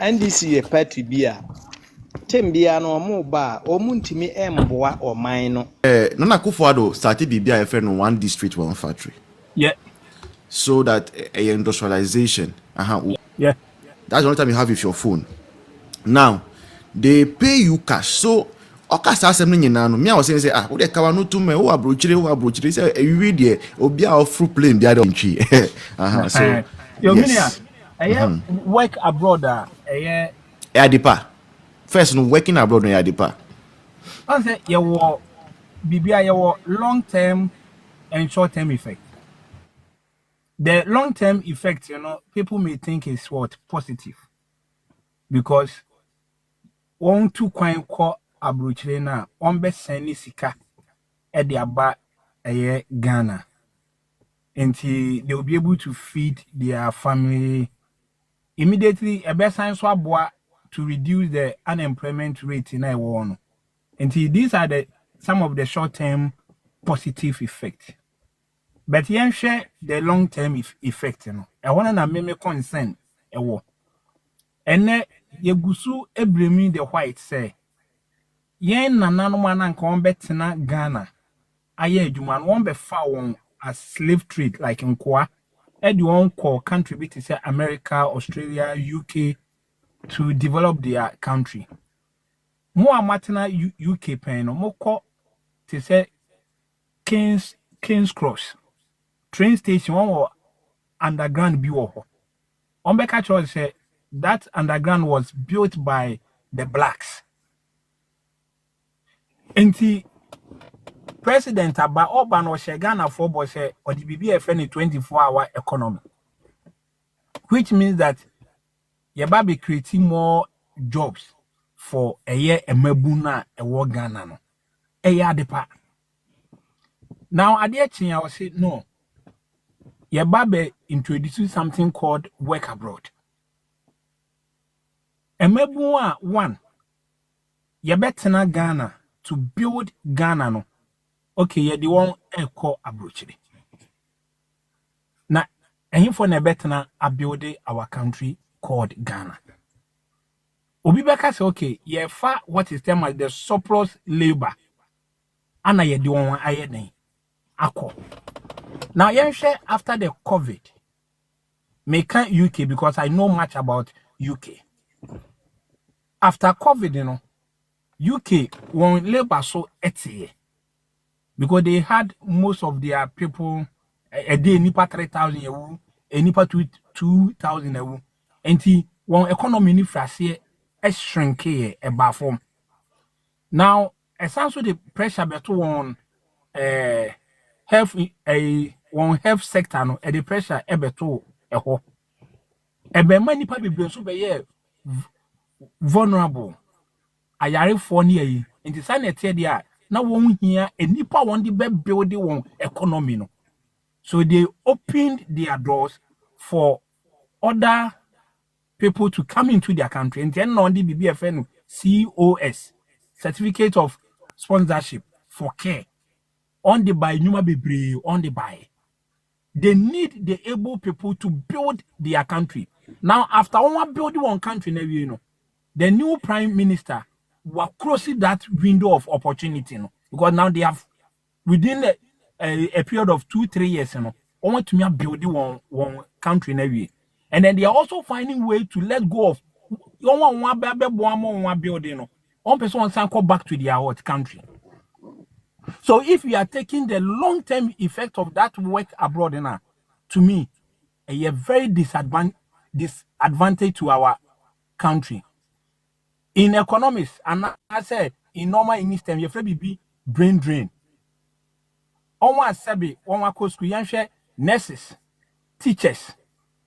NDC ye party bia tembia no mo ba o muntimi emboa o man no Nana Akufo-Addo started BBI friend on one district, one factory. Yeah. So that industrialization. Yeah. That's the only time you have with your phone. Now, they pay you cash. So, okasa assembly nyina no. Me I was saying say we dey kawa no too me who abrochire say we read there obi a off plane bia dey ntwi. So your yes. Work abroad Adipa. First no working abroad no Adipa. I say your BBI your long term and short term effect. The long term effect, people may think is what positive because one to quite call abrochire na on be send sika e de aba Ghana. And they will be able to feed their family immediately. A best science to reduce the unemployment rate in Iran. And these are some of the short-term positive effects. But here share the long-term effect. I want to make concern. And then you gusu ebremi the white say yen nanano man come betina Ghana. Aye juman won be found as slave trade like in Kwa. Edi one call country bit say America, Australia, UK to develop their country. Mo amatina UK pen no mo call to say King's Cross train station one or underground bi wo ho. Ombeka church say that underground was built by the blacks. Enti President Aba Oban or Ghana for boy say or the BBFN 24-hour economy. Which means that Yaba be creating more jobs for a year a mebuna a war Ghana no. A year depa. Now at the end I will say no. Yaba be introducing something called work abroad. A mebuna one. Yabetena Ghana to build Ghana no. Okay, yeah, the one call abroad. Now, and for Nebetana, I build our country called Ghana. Obibeka say, okay, yeah, what is termed as the surplus labor. And I do one I ako. Now, yeah, share after the COVID, make UK because I know much about UK. After COVID, UK won labor so etiye. Because they had most of their people a day nipa 3,000 ewu, a nipa 2,000 ewu. And one economy ni frase shrink a form. Now, essentially the pressure beto on health sector no the pressure beto ho. Ebe many people be so be vulnerable. Ayare for ni yi. Nti sa na tie dia na won hia enipa won de be build won economy no. So they opened their doors for other people to come into their country. And then on the BBFN COS, certificate of sponsorship for care. On the buy Numa Bebre, on the buy. They need the able people to build their country. Now, after one building one country, the new prime minister will cross that window of opportunity. Because now they have, within a period of 2-3 years, want to build one country. And then they are also finding way to let go of one building. One person wants to go back to their country. So if we are taking the long-term effect of that work abroad, to me, a very disadvantage to our country. In economics, and I said in normal English term, you be brain drain. On one sabi, on one school, you nurses, teachers,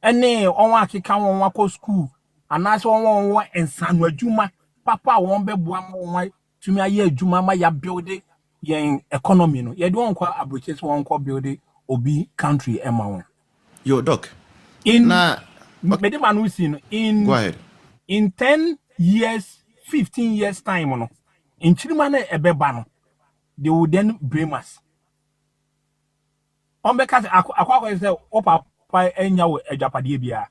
and then on one can school, and that's one and San Juma, Papa won't be one to me a year Juma ya building your economy. No, you don't call abroad, one call building obi country amount. Yo, Doc. In Go ahead. In 10 years, 15 years time, in Chilimane Ebebano, they will then blame us. On because I say, Opa, Enya, a Japadia.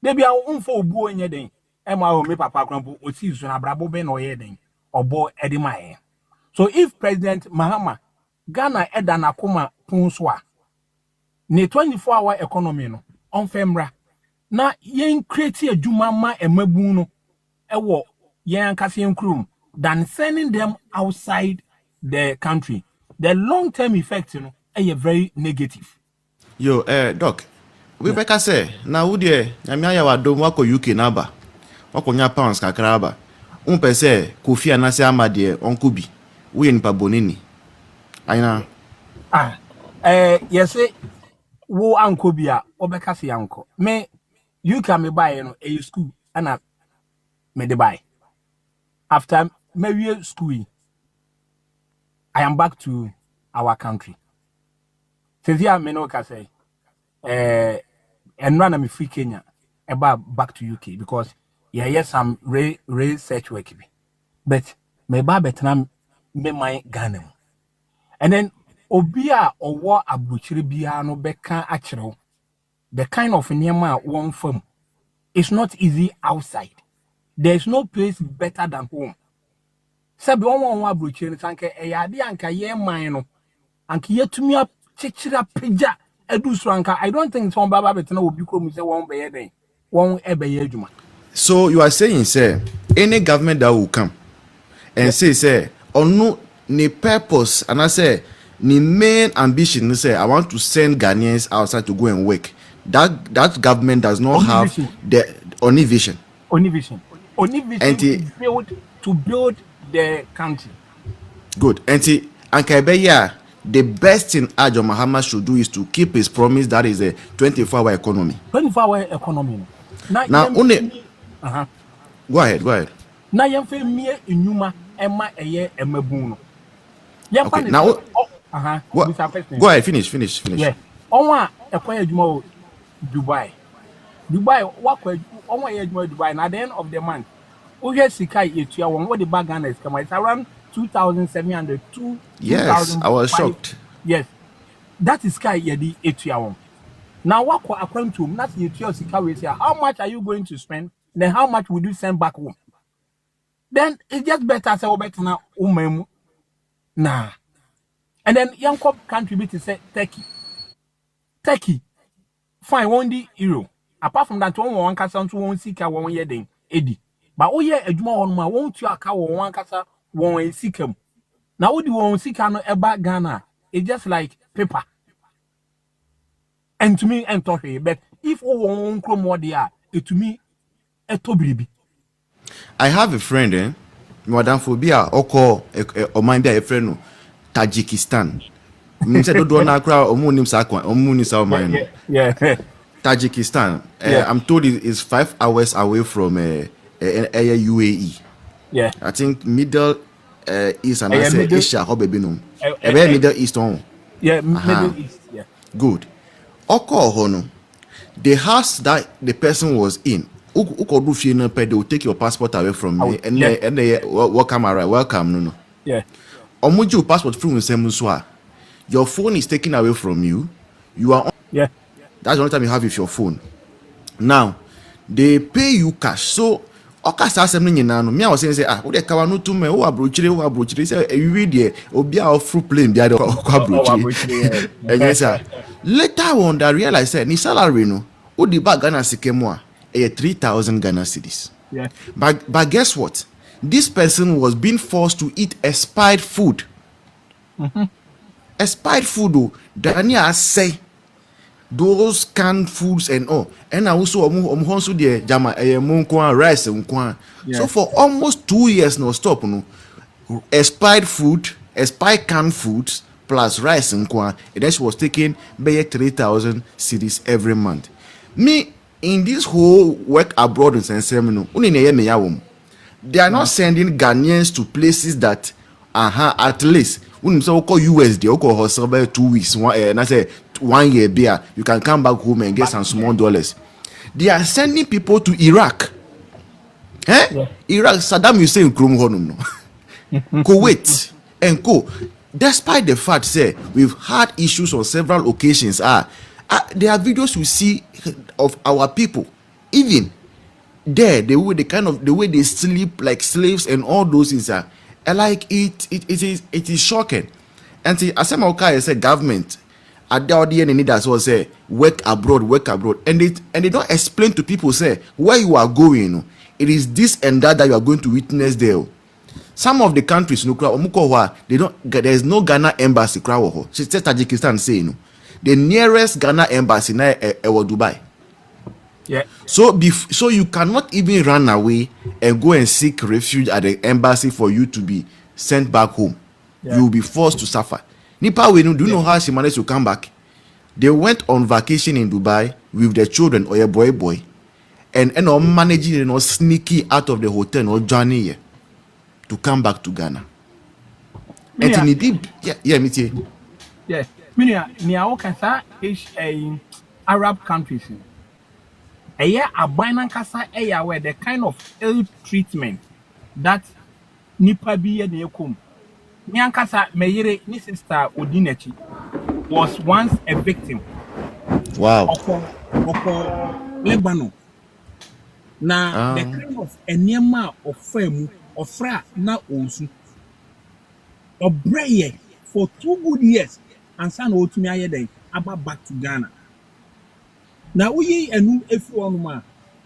They be our own for boo in your day. Emma o me papa krampo o ti so na brabo be no ye den. Obo edima. So if President Mahama Ghana eda na koma pon so a ne 24-hour economy no on femra na yen create adwuma ma emabu no ewo yen ankase nkrum than sending them outside the country. The long-term effect, you know, are very negative. Yo, Doc, we beka say na wo de nyame aya wadom wako UK na ba. Wako nya pounds kakra ba. Umpe se Kofi Anase Amade onko bi. Wo ye nipa bonini. Aina. Yes, wo anko bi a obeka se anko. Me UK me buy no e school ana me de buy. After me school, I am back to our country. Since here me no ka say and run am free Kenya about back to UK because yes some research work bi. But me ba betna me my Ghana. And then obia owo abrochire bia no beka akere the kind of niyama one firm it's not easy outside. There's no place better than home. Sabi one abrochire sanke eyade anka ye man no anka yetumi a chichira peja edusu anka I don't think some baba betna obi krom say one be den one ebeye adwuma. So you are saying say any government that will come and say no ni purpose and I say the main ambition say I want to send Ghanaians outside to go and work. That government does not have the only vision. Only vision to build the country. Good. And the best thing Ajo Mahama should do is to keep his promise that is a 24-hour economy. 24-hour economy. Now only Go ahead. Now you feel me inuma emma eye emabuno. Okay, now go ahead, finish. Yeah. Onwa ekwa adwuma Dubai. Wakwa onwa ye adwuma Dubai na at the end of the month. Oje sika etua won what the bag Ghana is come it's around 2,700 to Yes, I was shocked. Yes. That is sky ye di etua won. Now wakwa akwantum na etua sika we say how much are you going to spend? Then how much would you send back home? Then it's just better say better na umemu. Nah. And then young country to say Turkey. Fine, 1 euro. Apart from that, one kasa to 1 sika 1 year then 80. But oh yeah, adwuma on ma won't you aka 1 kasa 1 sika. Now what do 1 sika no eba Ghana? It's just like paper. And to me, and talking. But if one chrome more there, it to me, a tobibi. I have a friend, Madam Phobia, or mind a friend, no, Tajikistan. Yeah. Tajikistan. I'm told it's 5 hours away from UAE. Yeah. I think Middle East and I say Asia, how baby no. Middle East on. Yeah, Middle East. Yeah. Good. The house that the person was in. They will take your passport away from me and they welcome. No. Yeah. Your passport from your phone is taken away from you. You are on. Yeah. That's the only time you have with your phone. Now, they pay you cash. So, me I was saying, who the kawanu to me, who abrochire, say, you read there, obia fruit plane, the other abrochire. And yes, sir. Later on, I realized, ni salary no, who the bag Ghana sikemwa, 3,000 Ghana cedis. Yeah. But guess what? This person was being forced to eat expired food. Expired food, Dania say those canned foods and all, and also the jama rice. So for almost 2 years, no stop, no expired food, expired canned foods plus rice and then she was taking 3,000 cedis every month. Me in this whole work abroad in Sensemino, they are not sending Ghanaians to places that at least when you call USD or call her 2 weeks, and I say 1 year beer, you can come back home and get some small dollars. They are sending people to Iraq. Yeah. Iraq, Saddam Hussein, Kuwait, and co. Despite the fact, say we've had issues on several occasions. There are videos we see of our people, even there, the way they sleep like slaves and all those things are, like it is shocking. And see, as I say, government at the audience need as well say work abroad, and they don't explain to people say where you are going. It is this and that you are going to witness there. Some of the countries, they don't. There is no Ghana embassy. She said Tajikistan say the nearest Ghana embassy now Dubai. Yeah. So you cannot even run away and go and seek refuge at the embassy for you to be sent back home. Yeah. You will be forced to suffer. Nipa, do you know how she managed to come back? They went on vacation in Dubai with their children or a boy, and managing sneaky out of the hotel or journey here to come back to Ghana. And me too. Yeah. Meaning, is Arab countries. Abainan kasa where the kind of ill treatment that nipa biye ne kom. Me ankasa meyere ni sister Odinechi was once a victim. Wow. Oko Lebanon. Na the kind of enema of fame of fra na osu. Obreye for 2 good years and san otumi ayede aba back to Ghana. Now we enu everyone.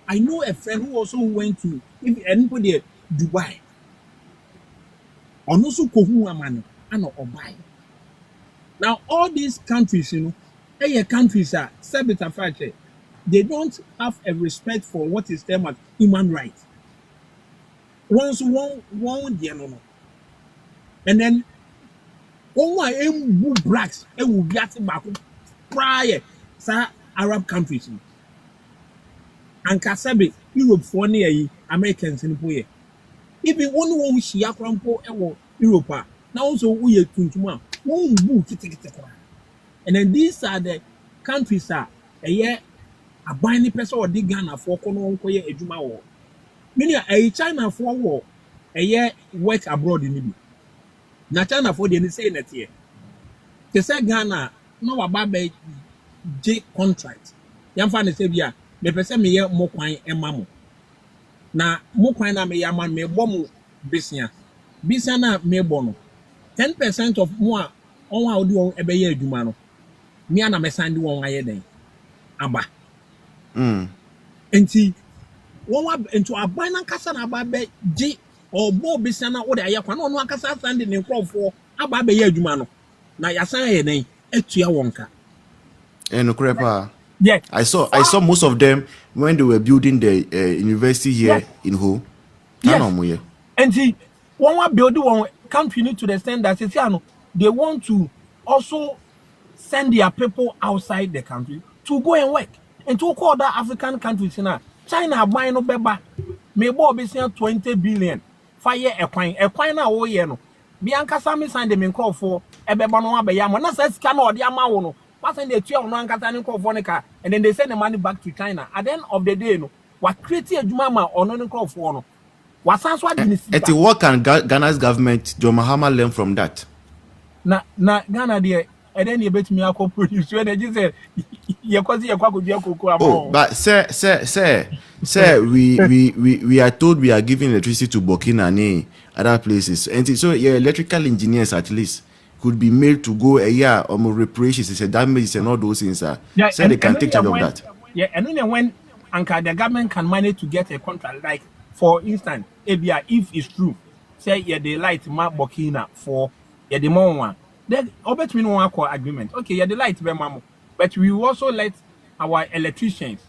I know a friend who also went to anybody Dubai. Ono so kohu amane and obai. Now all these countries, countries are they don't have a respect for what is termed as human rights. Once one no. And then one blacks will get back prior Arab countries. And Kasabe, Europe for near Americans in Poye. Even one Shia Crampo Europa. Now also we are Tuntuma. One book. And then these are the countries a year a binding person or dig Ghana for Kono Koye Ejuma war. Meaning a China for war a year work abroad in Libya. Now China for the say that year. They say Ghana no about J contract. Yamfani say bia me pese me ye mo kwan emamo. Na mo kwan na me yaman me bomu business. Business na me bono. 10% of mo a on odi won ebeye adwuma no. Me na me sandi won aye den. Aba. Enti won wa ento aban na kasa na aba be J or bo business na wo de aye kwan no akasa sandi ne nkrofo aba be ye adwuma no. Na yasan aye den etua wonka. And Ukrepa. Yeah. I saw most of them when they were building the university here in Ho. Yes. And see, one build one country to the extent that they want to also send their people outside the country to go and work. And to call that African countries now. China buying no beba. Maybe obviously 20 billion. Fire a coin na oh yeah no. Bianca Sami signed them in call for a beba no abeyamo. Na says can or the amount. And then they send the money back to China. At the end of the day, what created a Jumama or non call for what sounds what what can Ghana's government, John Mahama, learn from that? Na Ghana dear, and then you bet me I could produce when they just said but sir, we are told we are giving electricity to Burkina and other places. And so your electrical engineers at least could be made to go a year or more reparations, damages and all those things. So they can take charge of that. Yeah, and then when the government can manage to get a contract, like for instance, if it's true, say they light Burkina for the more one, then obet me no agreement. Okay, the light be mamo, but we will also let our electricians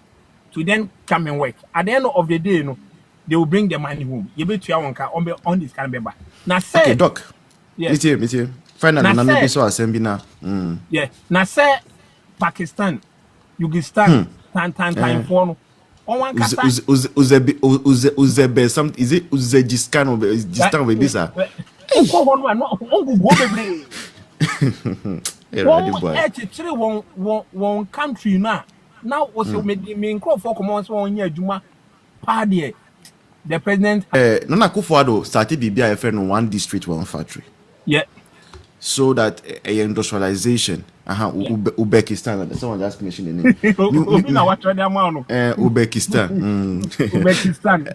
to then come and work. At the end of the day, they will bring the money home. You bet you on this kind of now say okay, Doc. Yes. Me too. Finally, na me so assembly na. Yeah. Now say Pakistan, Uzbekistan, time for no. On one kasa. Uzbekistan some is it Uzbekistan or Uzbekistan we bisa. One country now was me crop for commons one year juma party. The president Nana Akufo-Addo started BBI FN one district, one factory. Yeah. So that industrialization Uzbekistan. Someone just mentioned the name. Uzbekistan. Uzbekistan.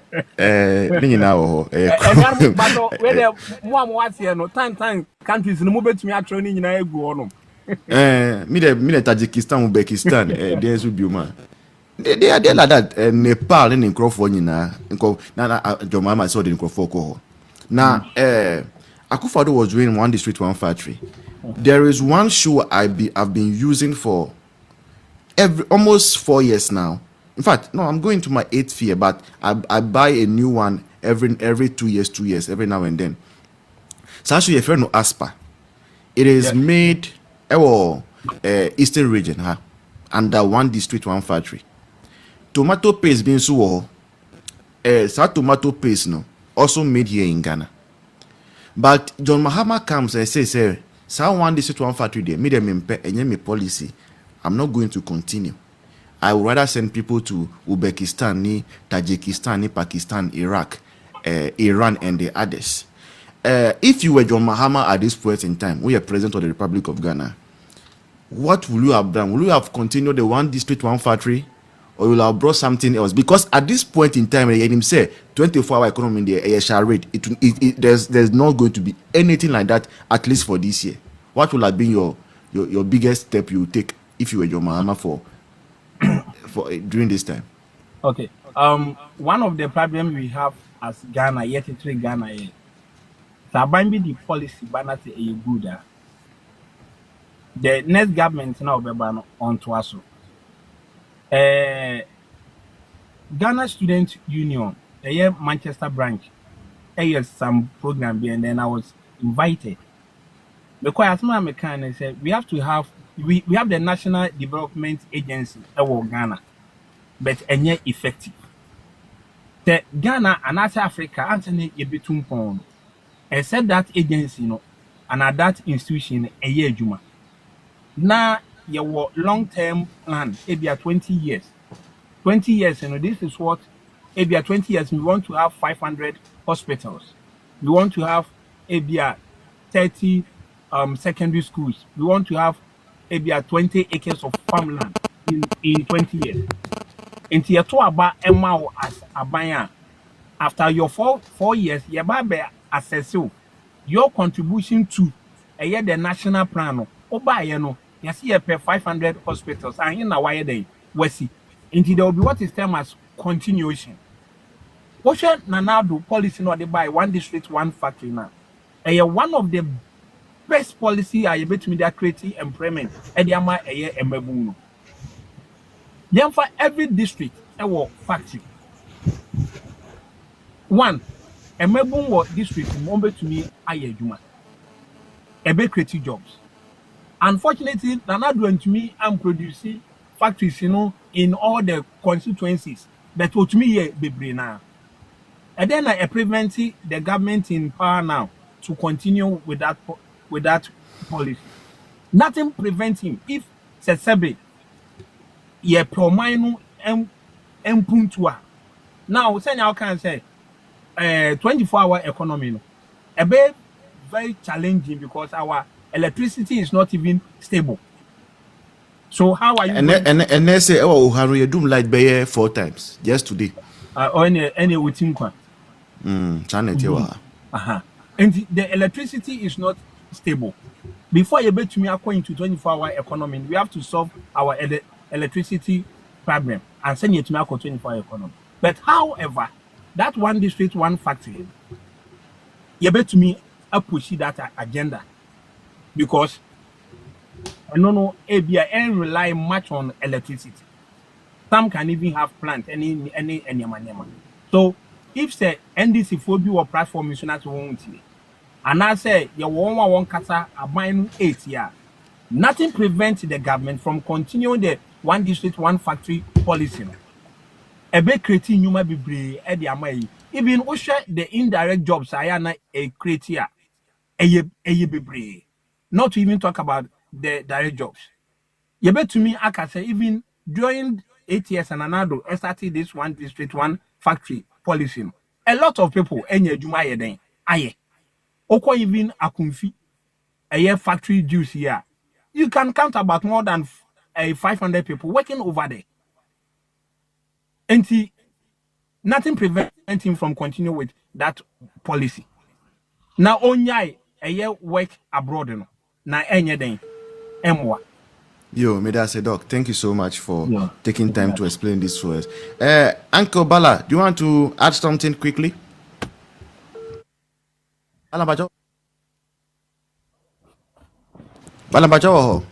Time countries no mobile to me actually in a go on. Me the Tajikistan, Uzbekistan, there's will be man. They are there like that. Nepal and in Crawford, na John Mahama saw the Crawford. Now, Akufo-Addo was doing one district, one factory. There is one shoe I've been using for almost 4 years now. In fact, no, I'm going to my 8th year, but I buy a new one every 2 years, every now and then. So actually, if you know Aspa, it is made Eastern region, under one district, one factory. Tomato paste being so, tomato paste no also made here in Ghana. But John Mahama comes and says, one district, one factory there, me them and me policy. I'm not going to continue. I would rather send people to Uzbekistan, Tajikistan, Pakistan, Iraq, Iran, and the others. If you were John Mahama at this point in time, we are president of the Republic of Ghana, what will you have done? Will you have continued the one district, one factory, or will have brought something else? Because at this point in time, him say 24-hour economy in the shall rate. There's not going to be anything like that, at least for this year. What will have been your biggest step you take if you were John Mahama for during this time? Okay. One of the problems we have as Ghana, yet it's Ghana, is the policy, but not a good. The next government now be on to us. Ghana Student Union, a Manchester branch, some program, and then I was invited. Because as my mechanic said, we have to have we have the National Development Agency in Ghana, but any effective. The Ghana and South Africa, Anthony Yebitum except that agency, and at that institution a year juma. Now your long-term plan, maybe 20 years. 20 years, this is what maybe 20 years we want to have 500 hospitals. We want to have maybe 30 secondary schools. We want to have maybe 20 acres of farmland in 20 years. Into your two about Emma as a buyer. After your 4 years, you be assess your contribution to a year the national plan. You see a per 500 hospitals and in a wire day, we see. Into there will be what is termed as continuation. What should Nanado policy not they buy one district, one factory now? One of the best policy I able to media creating employment at the ama a year embebuno. Then for every district, a factory. One, embebuno district number to me aye juma. Ebe creative jobs. Unfortunately, Nanado and to me I'm producing factories, in all the constituencies. But what to me be now. And then I prevent the government in power now to continue with that policy. Nothing prevents him if Sesebe ye promino puntua. Now say now can say 24-hour economy no. A bit very challenging because our electricity is not even stable. So how are you? And they say, oh, Harry, you do light by 4 times just today. Or any within one. And the electricity is not stable. Before you bet me according to 24-hour economy, we have to solve our electricity problem and send it to me 24-hour economy. But however, that one district, one factory, you bet me push that agenda because ABI rely much on electricity. Some can even have plant any. So if say NDC phobia or platform is not one, and I say you one kata a mine 8 year, nothing prevents the government from continuing the one district, one factory policy. A bit creating human be even the indirect jobs I am a creator. Not to even talk about the direct jobs. You bet to me, I can say even during 8 years and another, I started this one district, one factory policy. A lot of people, any Juma aye, oko even a kumfi, a year factory juice here. you can count about more than 500 people working over there. And nothing prevents him from continuing with that policy. Now, only a year work abroad. No. Now, any day, emwa. Yo, may I say, Doc, thank you so much for Yeah. taking time to explain this to us. Uncle Bala, do you want to add something quickly? Bala Bajo.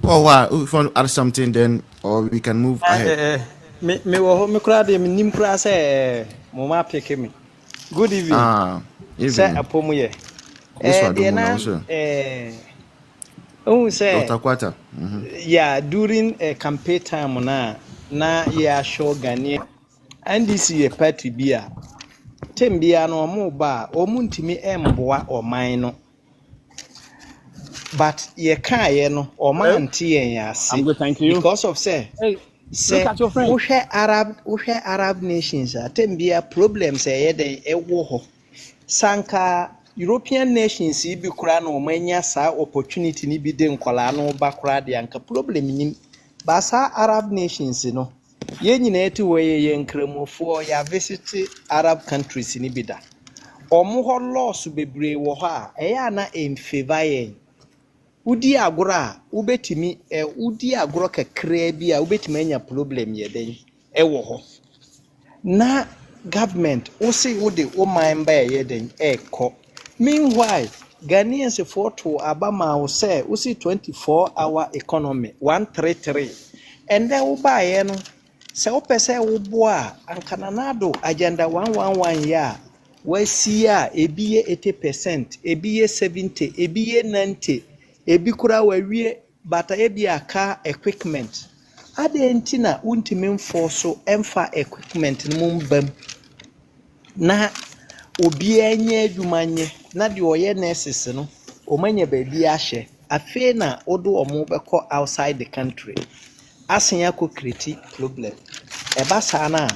Oh, wow. If you want to add something, then, or we can move ahead. Me wo me kura de me nim kura say mo ma pick me. Good evening. Say Evening. apomu ye. This one De don't na know, oh say Dr. Kwata. yeah, during a campaign time na yeah show Ghanaian and this year party bia tembia no mo ba omuntimi emboa oman no but ye kan ye no o man tie yen ase I'm good, thank you. because of say Hey, look at your friend. Uhwe Arab nations tembia problems ye den ewo ho sanka European nations bi kura no manya sa opportunity ni bi de nkola no ba kura de anka problem ni ba sa Arab nations no ye nyina eti wo ye nkramofo ya visit Arab countries ni bi da omo ho loss bebre wo ho a eya na in favor yen udi agoro a ubetimi udi agoro kakra bi a ubetimi anya problem ye den ewo ho na government osi wode o man ba ye den eko meanwhile Ghanaians for to abama wo say osi 24-hour economy 133 and then wo ba ye no se wo pese wo bo a ankananado agenda 111 ya wasi a ebiye 80% ebiye 70 ebiye 90 ebi kura wawie bata ebi aka equipment ade ntina untimi mfoso emfa equipment no mbam na obi anya adwumanye na de oye nurses no omanya ba bi ahye afi na odo omo beko outside the country asenya ko create problem eba sana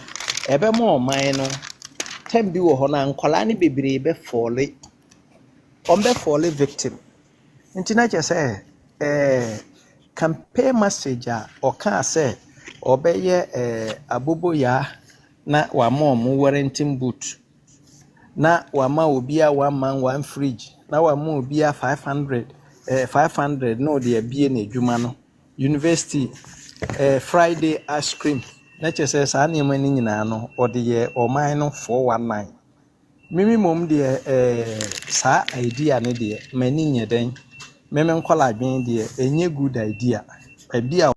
ebe mo oman no tembi wo ho na nkola ne bebre be fole ombe fole victim ntina che say campaign message a oka say obeye abobo ya na wama omo warranting boot na wama obi a 1 man 1 fridge na wama obi a 500 no de abie na adwuma no university Friday ice cream na che say sa na mani nyina no ode ye oman no 419 mimi mom de sa idea ne de mani nyeden meme nkola adwen de enye good idea